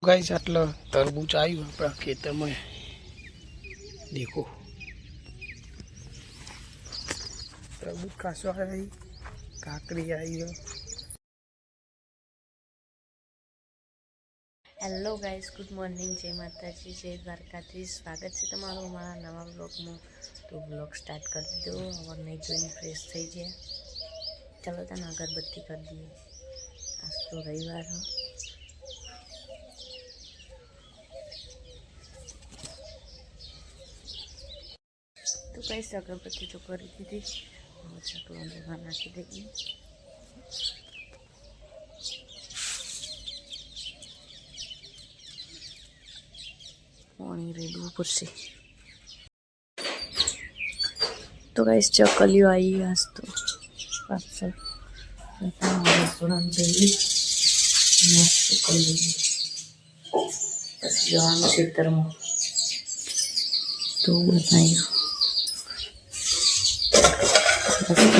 Guys आटला तरबूज आयु अपना खेतर में देखो तरबूज खासो आई काकड़ी आई है। हेलो गाइस गुड मॉर्निंग जय माताजी जय द्वारकाधीश स्वागत है तमारो हमारा नवा ब्लॉग में। तो ब्लॉग स्टार्ट कर दो और नहीं तो फ्रेश थी जाए। चलो तने अगरबत्ती कर दिए। आज तो रविवार हो तो कैसे अगरबत्ती तो करी दीदी चकलों में नाखी देगी। पानी रेडू पड़े तो गाइस चकलियों आई आज तो पार्सल रेस्टोरेंट जाइए नास्तो कर लीजिए પછી જવાનું ખેતરમાં તો બનાવી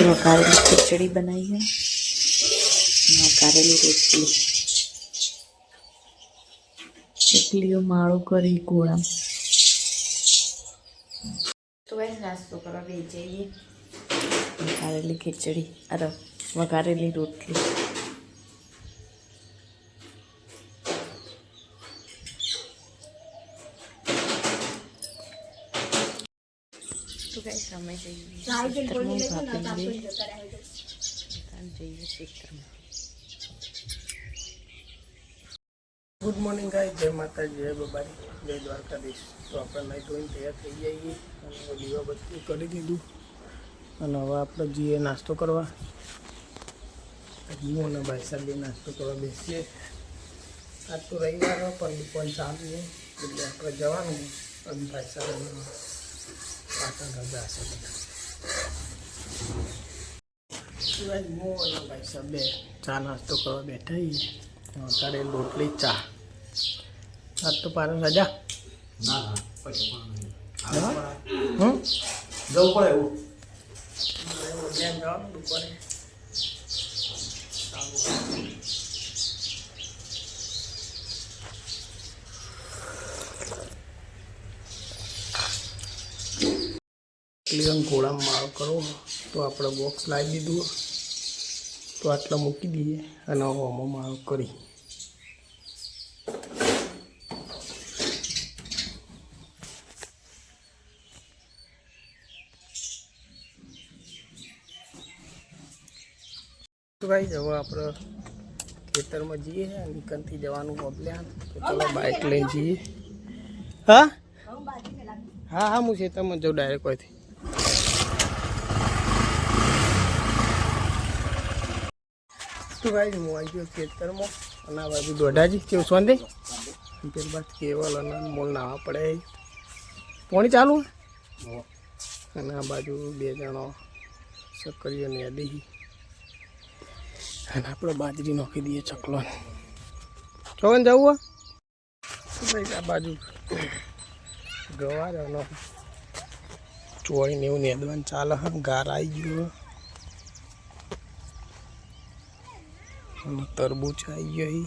વઘારેલી ખીચડી બનાવી है વઘારેલી રોટલી ચકલીઓ માળો કરી ગોળા। तो वैसे नास्तो करवा बेच जाइए वघारेली खिचड़ी अरे वघारेली रोटली। तो गाइस हमें जाइए क्षेत्र में। गुड मॉर्निंग गाइस जय माता जय बाबारी जय द्वारकाधीश। तो अपने नहीं धोई तैयार थी जाइए दीवा बत्ती कर दीधु हम आप जीए नास्तो करवा जीव ने भाई साहब भी नास्तो करवा बेसीए। आज तो रविवार हो पर दुकान चालू है એટલે આપણે જવાનું અને ભાઈ સાહેબ પાટણ રજા છે બધા। સિવાય મો અને ભાઈ સાહેબ બે ચા નાસ્તો કરવા બેઠા છીએ અત્યારે રોટલી ચા। आज तो पारण रजा ना जव पड़े घोड़ा मारो करो तो आप बॉक्स लाई दीधु तो आटला मूकी दीए અને હોમો મારો કરી। तो भाई जब आप खेतर में जीए निकल थी जवानू बबल्या तो चलो बाइक ले जीए। हाँ हाँ हाँ मुझे खेतर में जाऊँ डायरेक्ट कोई थी। तो भाई हूँ आई गयो खेतर में और बाजू दोडाजी केव सोंदे फिर बात केवल मोल नावा पड़े पानी चालू है बाजू बे जणो सकरियो ने अदी आप बाजरी नोखी दिए चकलो चौन जाऊ भाई आ बाजू गवार चोड़ी ने नेदवान चाल गार आई गयो तरबूज आई गई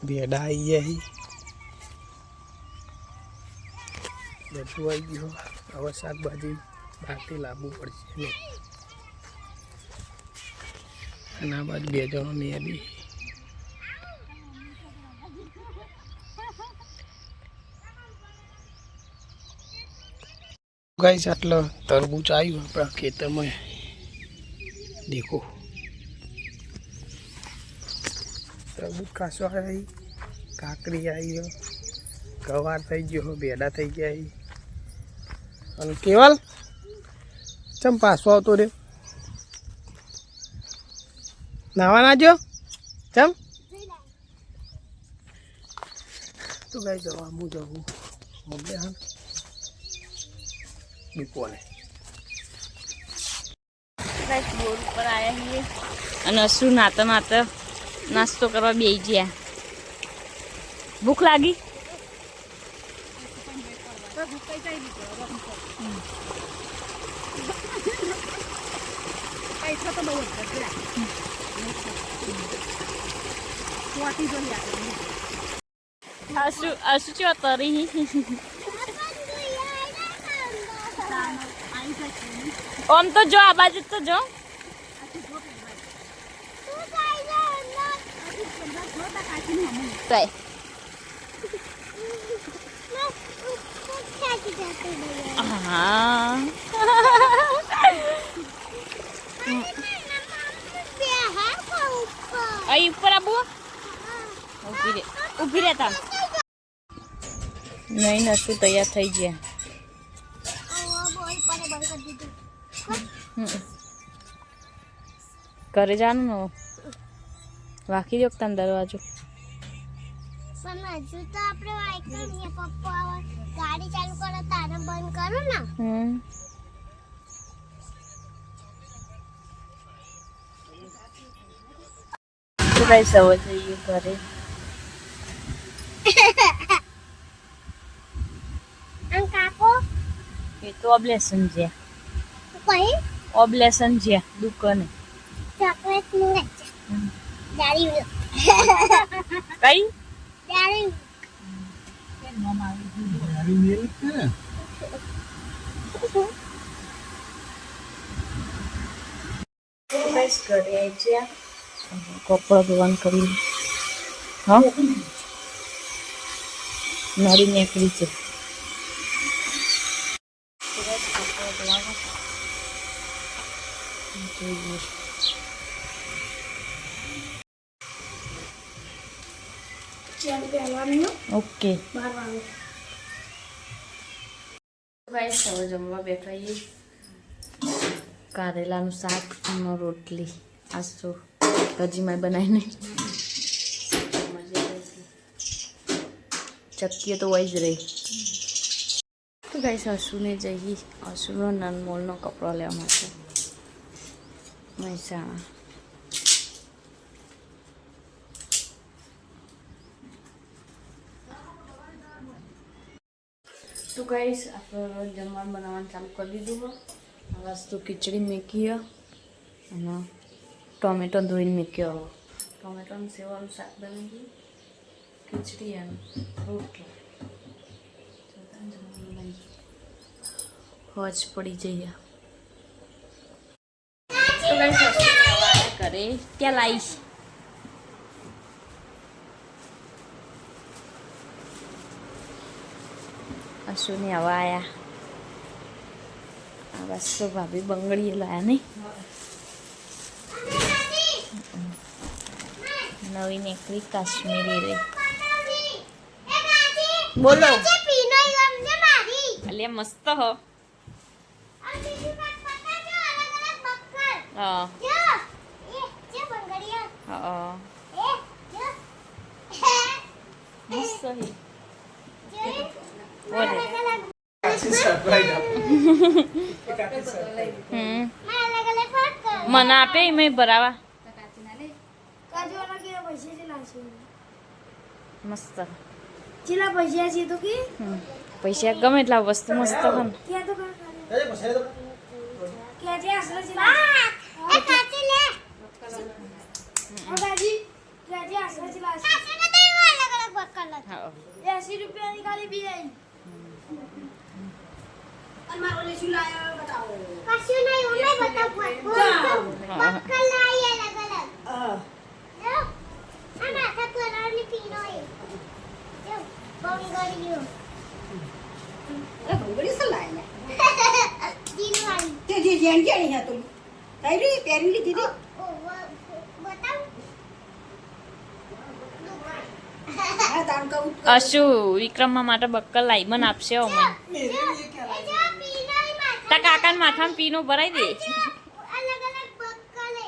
भेड़ा आई गई બધું आई गयो। હવે શાકભાજી બહારથી લાવવું પડશે અને આ બાજુ બે જણો ને આદી गाइस आटला तरबूज आयु अपना खेतर में देखो तरबूज खासो आई काकड़ी आई है गवार थी गयो भेड़ा थी गई અને કેવલ ચમ પાછો આવતો રે નાવા ના જો ચમ તો ગાઈ જવા હું જવું મમ્મી હા બીપોને गाइस बोर पर आया ही અને અસુ નાતા નાતા નાસ્તો કરવા બેહી ગયા। ભૂખ લાગી આસુ ચો તરી ઓમ તો જો આ બાજુ તો જો હા અહીં ઉપર આબુ ઉભી રહેતા નહીં નતું તૈયાર થઈ ગયા ઘરે જવાનું ને વાંકી દો તને દરવાજો પણ હજુ તો આપણે વાઈક કરીએ પપ્પા ગાડી ચાલુ કરો તારે બંધ કરો ને તો ભાઈ સવા જઈએ ઘરે કાકો એ તો ઓબ્લેશન છે કઈ ઓબ્લેશન છે દુકાને ચોકલેટ મંગાઈ છે દાડી કઈ દાડી બસ ઘરે આવી છે કપડા ધોવાનું કરી હા નળી નીકળી છે ઓકે ભાઈ સૌ જમવા બેઠા કારેલાનું શાક અને રોટલી આજ તો હજી મેં બનાવીને ચક્કીઓ તો હોય જ રહી તો ગાઈસ અશુને જઈએ અશુનો નનમોલનો કપડો લેવા માટે મહેસાણા તો ગાઈસ આપણે જમવાનું બનાવવાનું ચાલુ કરી દીધું હોય વસ્તુ ખીચડી મૂકી અને ટોમેટો ધોઈને મૂક્યો ટોમેટોનું સેવાનું શાક બનાવી ખીચડી અને રોટલા હોજ પડી જઈએ તો ગાઈસ કરે ત્યાં લાવીશ અશુને આવા આયા આ બસ તો ભાભી બંગડીએ લાયા નહીં નવી નીકળી કાશ્મીરી રે બોલો અલે મસ્ત હો હા હા મસ્ત હે મને આપે મેં ભરાવા મસ્ત ચેલા પૈસા છે તો કે પૈસા ગમે એટલા વસ્તુ મસ્ત છે ને ક્યાં તો ક્યાં જે આસરા ચેલા એ કાચી લે ઓગાજી ક્યાં જે આસરા ચેલા કાચી ને તો અલગ અલગ બક્કલ હા 80 રૂપિયાની ખાલી બી આવી અમારો લે શું લાયો બતાવો કશું નહીં ઓમે બતાવ બક્કલ લાઈ અલગ અલગ જો આ માથા કલરની પીનો એ જો બંગડીઓ બંગડી સે લાયા દિલવાળી તે જે જેન જેણી હતું તારી પહેરી લીધી હતી ઓ બતાવ હા તાન કહું અશુ વિક્રમમાં માટે બક્કલ લાઈ મને આપશે ઓ મને તા કાકાના માથામાં પીનો ભરાઈ દે અલગ અલગ બક્કલે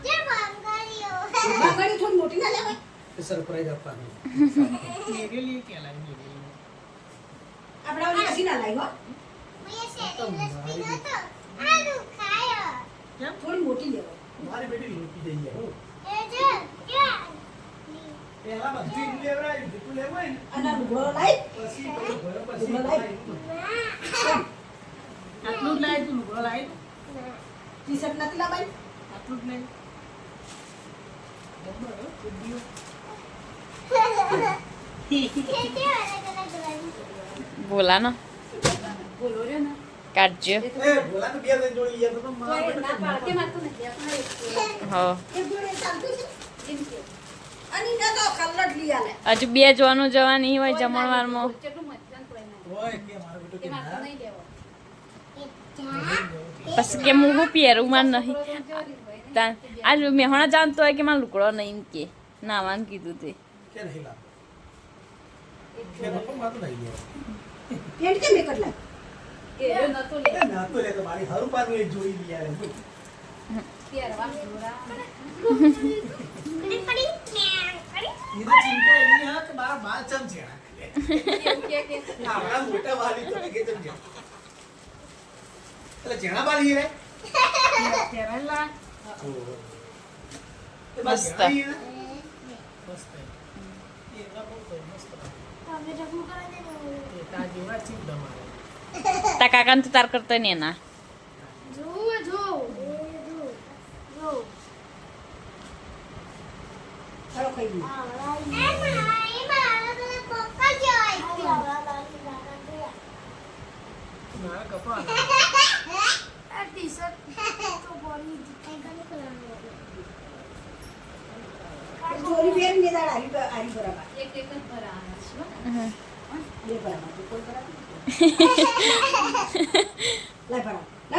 જે બંગડીઓ બંગડી થોડી મોટી ના લેવાય સરપ્રાઈઝ આપવાનું મેરે લીએ ક્યાં લાવી આપડા ઓલી કસી ના લાવી હો મેં સેટિંગ લસ્તી તો આલુ ખાયો થોડી મોટી લેવાય મારી બેટી લોપી દઈ જાય એ જો ક્યાં પહેલા બધું લેવરાય તું લેવાય ને અને લુગડો લાઈ પછી ભયો પછી લુગડો લાઈ આટલું જ લાય તું લુગડો લાય ટી શર્ટ નથી લાવાય આટલું જ લાય કેટલી અલગ અલગ રંગ બોલા ને બોલો રે ને કાઢજો એ બોલા તો બે જણ જોડી ગયા તો ના પાડકે મારતું નથી આપણે હો એક જોડે ચાલતું છે એમ કે અને ના તો કલર લઈ આલે હજુ બે જોવાનું જવાની હોય જમણવારમાં કેટલું મજાન કોઈ ના ઓય કે મારો બેટો કે મારતું ના નહીં દેવો પછી કે હું શું પહેરું માં નહીં આજ મેહોણા જાણતો હોય કે મારે લુકડો નહીં એમ કે નાવાનું કીધું તે કે નહીં લાવ કે બાપા માતો નહીં ગયો પેન્ટ કે મેકટ લાગ એ નતો લે એ ના તો લે તો મારી હરું પાનું એક જોડી લઈ આવે પહેરવા જોરા પડી પડી એને ચિંતા એની હા કે મારા બાલ ચમ છે એવું કે આપણા મોટા વાલી તો કે ચમ છે એટલે જેણા વાલી રે પહેરલા મસ્ત. મસ્ત એના બહુ તો મસ્ત તમે જગુ કરે ને એ તા જેવા ચીપ દમારે તા કાકાને તો તાર કરતો ને એના જો જો જો હળો ખાઈ ગઈ એમાં અલગ અલગ પપ્પા જેવા મારા કપા આ ટી-શર્ટ તો બોડી એકાને કલરનો જોરી બેન ને દાડા આરી બરાબર એક જ બરાબર છે બે બરાબર કોઈ બરાબર લા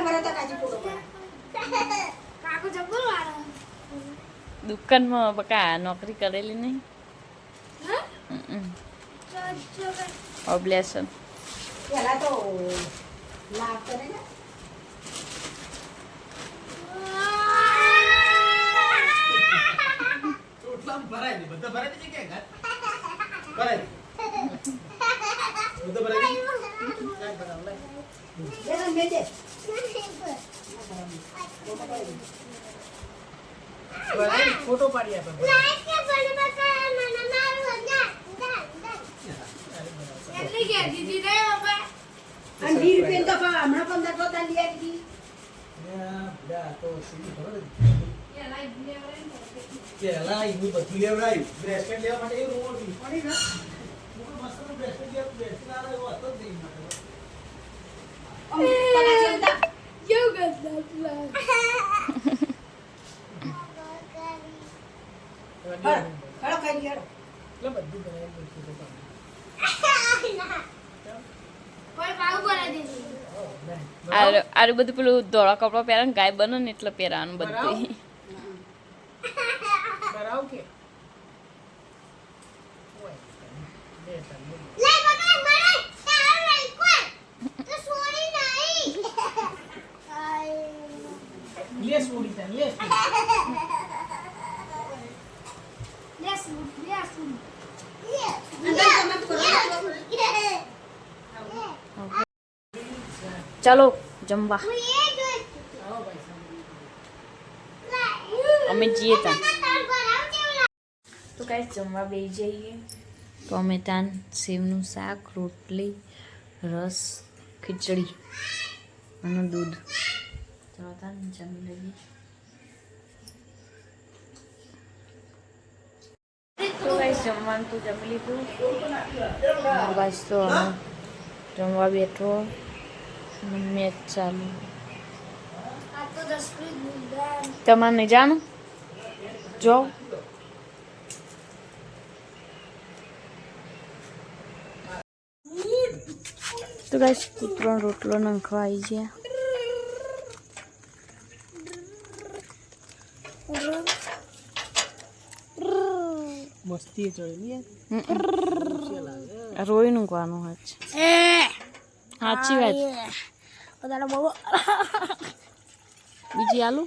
બરાબર તો કાજી ફોટો પડા કાકો જબ્બર વાળા દુકાનમાં બકા નોકરી કરેલી નહીં ચો ઓબ્લેશન પેલા તો લાભ કરે ને ચોટલામાં ભરાય ને બધા ભરાય છે કે ઘાટ ભરાય બધા ભરાય ને કાઈ બરાબર બેન મેજે ભરાય ફોટો પાડી આપે લાઈટ કે બને બકા મને મારું ના એટલી કે દીદી રે બાબા અને 20 રૂપિયા તો હમણાં 15 તો તાર લઈ આવી દી યા તો સીધી ભરો પેલા એનું બધું લેવડાયું બ્રેસલેટ લેવા માટે એ રોડ પડી ને મસ્ત બ્રેસલેટ લેવા બ્રેસલેટ આવે એવો હતો જ નહીં માટે તને ચિંતા You got that love. હળો ખાઈ ગયો એટલે બધું બનાવી મૂક્યું છે કોઈ પાવ બનાવી દીધી. આરું બધું પેલું ધોળા કપડા પહેરે ને ગાય બને ને એટલે પહેરવાનું બધું કરાવ કે ઓય બે તન લે બકા મારે તાર નહીં કોઈ તો સોરી નહીં. લે સોડી તન લે લેસું લેસું અંદર તમે કરો ચાલો જમવા હું એ જોઈ આવો ભાઈ સામે અમે જઈએ ત્યાં તાર બનાવ કેવું તો કાંઈ જમવા બેસી જઈએ ટોમેટાન સેવનું શાક રોટલી રસ ખીચડી અને દૂધ ચાલો ત્યાં જમી લઈએ તો કાંઈ જમવાનું તો જમી લીધું બસ તો અમે જમવા બેઠો મેચ ચાલુ આ તો 10 મિનિટ દૂધ તમારે નહીં જાણું જો તો ગાઈસ કૂતરો રોટલો નાખવા આવી ગયા મસ્તી જોઈ લે રોઈ મૂકવાનું હોય છે સાચી વાત વધારે બહુ બીજી આલુ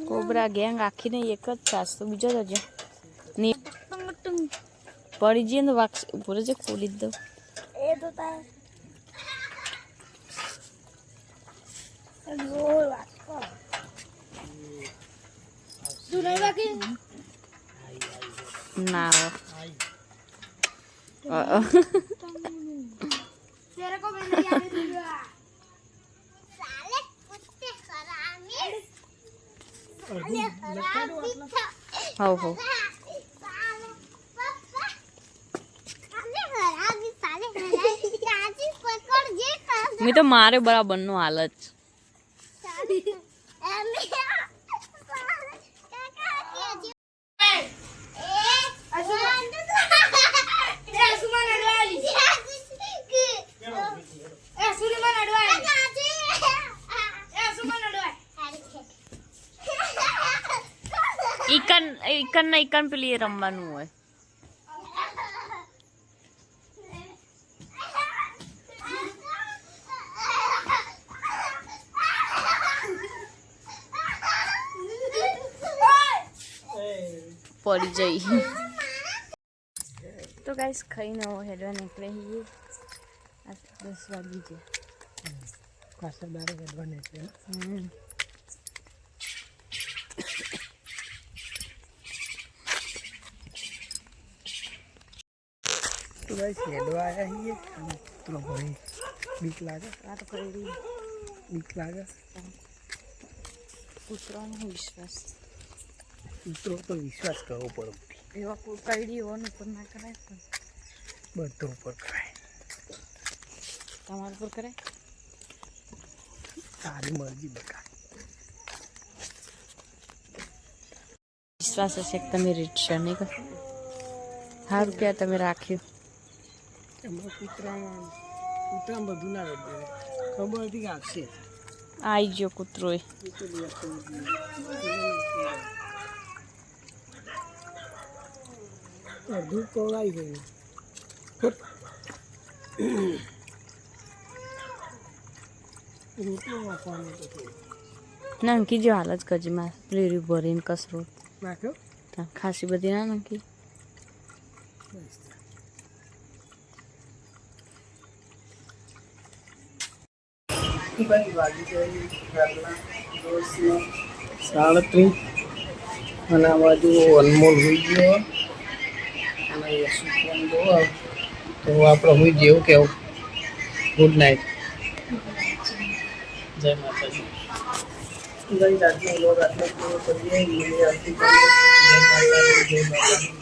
કોબરા ગેંગ આખીને એક જ છાસ તો બીજો જ હજો ની પડી જઈએ ને વાક્ષ ઉપર જ ખોલી જ દઉં એ તો તાર રોલ વાત કર તું નહીં બાકી ના तेरे को मैंने याद दिया साले कुत्ते हरामी साले हरामी हो हो साले पप्पा साले हरामी राजी पकड़ जे कर મેં તો મારે બરાબર નો હાલત साले एमे साले काका के जे ઈકન પેલી રમવાનું હોય પડી જઈ તો ગાઈસ ખાઈને હેડવા નીકળે છીએ આ 10 વાગી છે પાછા બારે હેડવાને છે તો ગાઈસ હેડવા આવ્યા છીએ અને કૂતરો ભાઈ બીક લાગે આ તો કરી બીક લાગે કૂતરાનો વિશ્વાસ કૂતરો પર વિશ્વાસ કરવો પડે એવા કોઈ કઈડી હોવાનું પર ના કરાય પણ બધો ઉપર કરાય તમારા પર કરાય તારી મરજી બકા વિશ્વાસ હશે કે તમે રીતસર નહીં કરો સારું ક્યાં તમે રાખ્યું એમાં કૂતરામાં બધું ના રહે ખબર હતી કે આવશે આવી ગયો કૂતરો એ અડધું કોળાઈ ગયું રોટલો નાખવાનો તો નાંખી જો હાલ જ કરજે મારે પ્લેરી ભરીને કસરો નાખ્યો ખાસી બધી ના નાખી વાગી જાય 37 અને આ બાજુ અનમોલ હોઈ ગયો અને યશુ ફોન જોવા તો આપણે હોઈ જેવું કેવું ગુડ નાઇટ જય માતાજી ગઈ રાતનો લોક આટલો પૂરો કરીએ આવતીકાલે જય માતાજી જય માતાજી